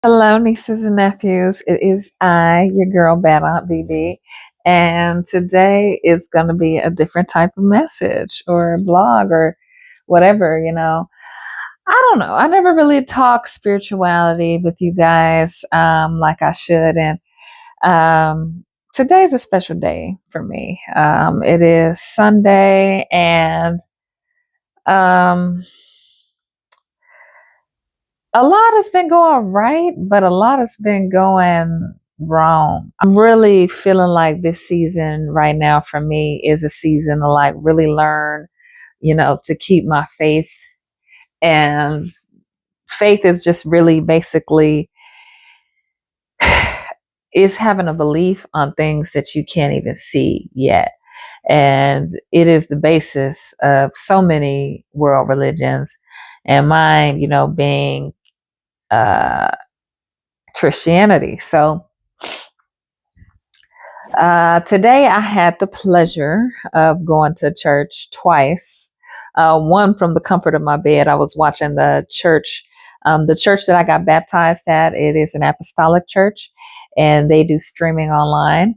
Hello, nieces and nephews. It is I, your girl, Bad Aunt BB, and today is going to be a different type of message or blog or whatever. I don't know. I never really talk spirituality with you guys like I should, and today's a special day for me. It is Sunday, and um, a lot has been going right, but a lot has been going wrong. I'm really feeling like this season right now for me is a season to like really learn, to keep my faith. And faith is just really basically is having a belief on things that you can't even see yet. And it is the basis of so many world religions, and mine, being uh Christianity. So today I had the pleasure of going to church twice. One from the comfort of my bed. I was watching the church that I got baptized at. It is an Apostolic church, and they do streaming online.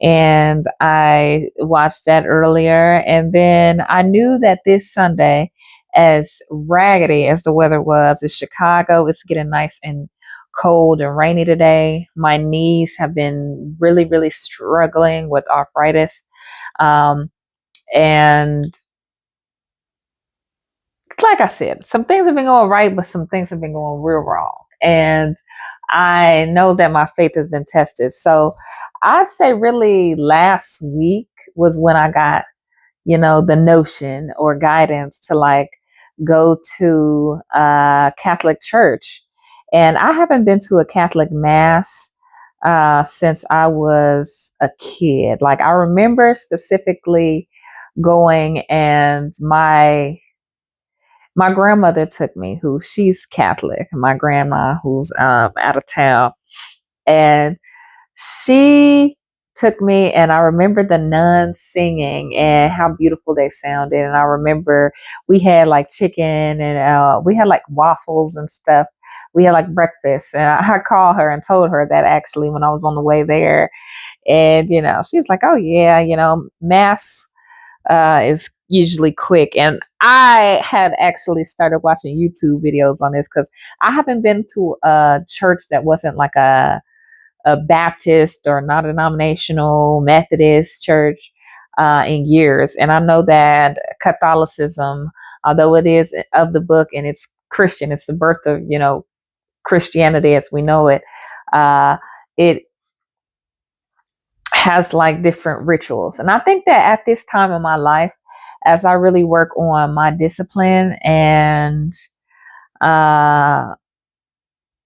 And I watched that earlier. And then I knew that this Sunday, as raggedy as the weather was in Chicago, it's getting nice and cold and rainy today. My knees have been really, really struggling with arthritis. Um, and like I said, some things have been going right, but some things have been going real wrong. And I know that my faith has been tested. So I'd say really last week was when I got, the notion or guidance to like go to a Catholic church. And I haven't been to a Catholic mass since I was a kid. Like I remember specifically going, and my grandmother took me, who she's Catholic, my grandma who's out of town, and she took me, and I remember the nuns singing and how beautiful they sounded. And I remember we had like chicken, and we had like waffles and stuff. We had like breakfast, and I called her and told her that actually when I was on the way there. And she's like, "Oh yeah, mass is usually quick." And I had actually started watching YouTube videos on this because I haven't been to a church that wasn't like a Baptist or non denominational Methodist church in years. And I know that Catholicism, although it is of the book and it's Christian, it's the birth of, Christianity as we know it. It has like different rituals. And I think that at this time in my life, as I really work on my discipline and uh,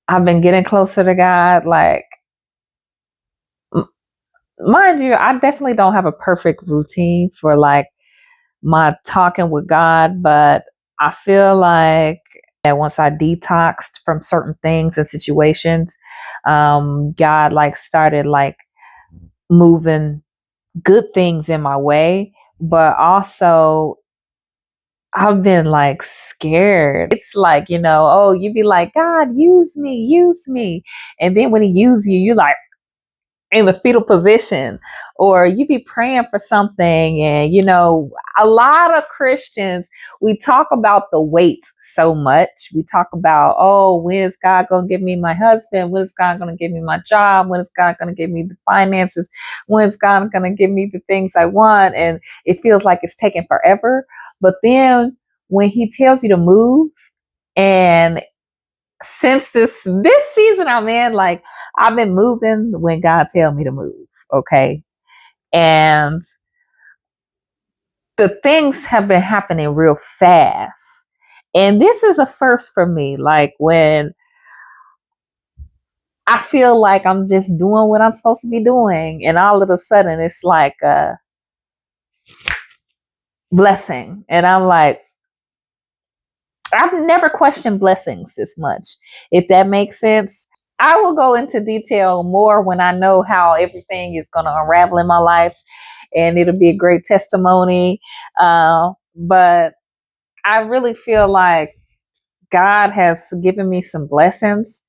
I've been getting closer to God, like, mind you, I definitely don't have a perfect routine for like my talking with God, but I feel like that once I detoxed from certain things and situations, God like started like moving good things in my way, but also I've been like scared. It's like, oh, you be like, God, use me, use me. And then when he uses you, you like, in the fetal position, or you be praying for something. And a lot of Christians, we talk about the wait so much. We talk about, oh, when is God going to give me my husband? When is God going to give me my job? When is God going to give me the finances? When is God going to give me the things I want? And it feels like it's taking forever. But then when he tells you to move, and since this season I'm in, like I've been moving when God tell me to move, okay? And the things have been happening real fast. And this is a first for me, like when I feel like I'm just doing what I'm supposed to be doing, and all of a sudden it's like a blessing. And I'm like, I've never questioned blessings this much, if that makes sense. I will go into detail more when I know how everything is going to unravel in my life, and it'll be a great testimony. But I really feel like God has given me some blessings,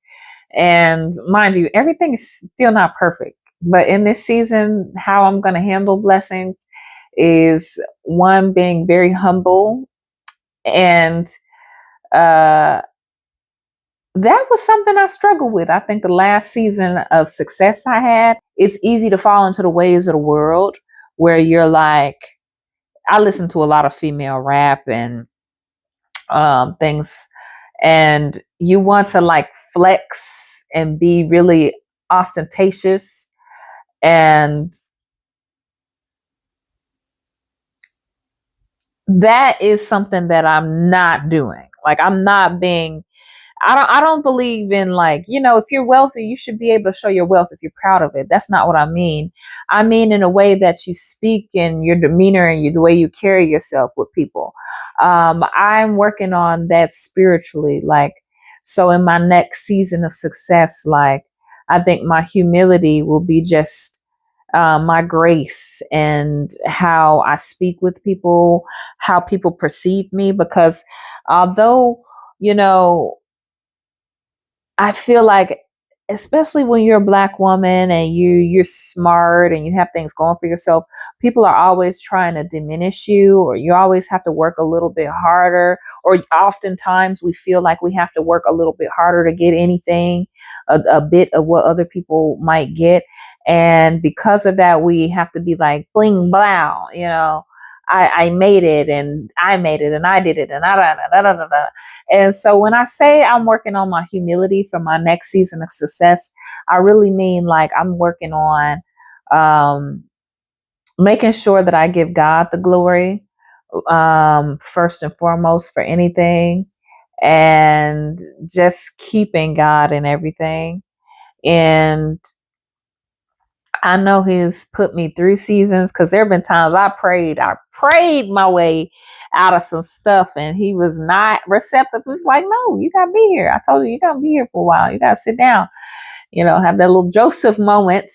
And mind you, everything is still not perfect. But in this season, how I'm going to handle blessings is one, being very humble. And uh, that was something I struggled with. I think the last season of success I had, it's easy to fall into the ways of the world where you're like, I listen to a lot of female rap and things, and you want to like flex and be really ostentatious. And that is something that I'm not doing. Like, I'm not being, I don't believe in, like, if you're wealthy, you should be able to show your wealth if you're proud of it. That's not what I mean. I mean in a way that you speak and your demeanor and the way you carry yourself with people. I'm working on that spiritually. Like, so in my next season of success, like, I think my humility will be just my grace and how I speak with people, how people perceive me. Because although, you know, I feel like, especially when you're a Black woman and you're smart and you have things going for yourself, people are always trying to diminish you, or you always have to work a little bit harder, or oftentimes we feel like we have to work a little bit harder to get anything, a bit of what other people might get. And because of that, we have to be like bling blow, I made it, and I made it, and I did it, and da. And so when I say I'm working on my humility for my next season of success, I really mean like I'm working on um, making sure that I give God the glory first and foremost for anything, and just keeping God in everything. And I know he's put me through seasons, because there have been times I prayed my way out of some stuff, and he was not receptive. He was like, no, you gotta be here. I told you gotta be here for a while. You gotta sit down, have that little Joseph moment.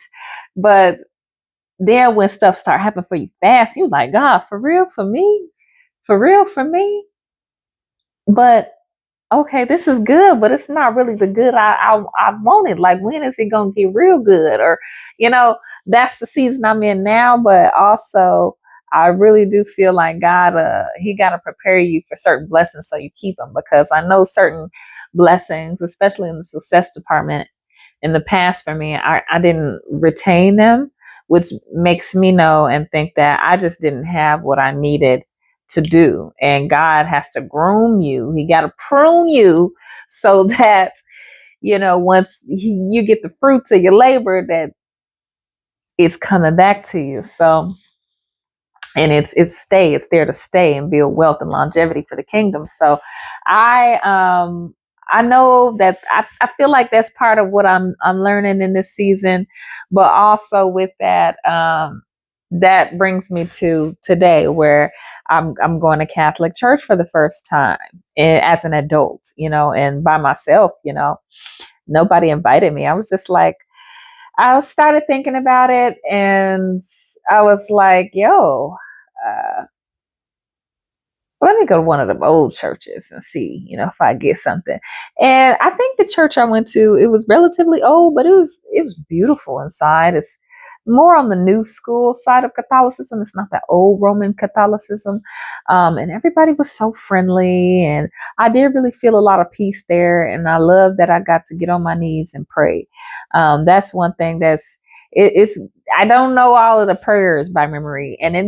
But then when stuff start happening for you fast, you like, God, for real, for me? For real, for me? But okay, this is good, but it's not really the good I wanted. Like, when is it gonna get real good? Or, that's the season I'm in now. But also, I really do feel like God, He gotta prepare you for certain blessings so you keep them. Because I know certain blessings, especially in the success department, in the past for me, I didn't retain them, which makes me know and think that I just didn't have what I needed to do. And God has to groom you. He got to prune you so that, once you get the fruits of your labor, that it's coming back to you. So, and it's there to stay and build wealth and longevity for the kingdom. So I know that I feel like that's part of what I'm learning in this season. But also with that, that brings me to today, where I'm going to Catholic church for the first time, as an adult, and by myself. Nobody invited me. I was just like, I started thinking about it, and I was like, yo, uh, let me go to one of the old churches and see, if I get something. And I think the church I went to, it was relatively old, but it was beautiful inside. It's more on the new school side of Catholicism. It's not that old Roman Catholicism. And everybody was so friendly, and I did really feel a lot of peace there. And I love that I got to get on my knees and pray. That's one thing it's, I don't know all of the prayers by memory. And in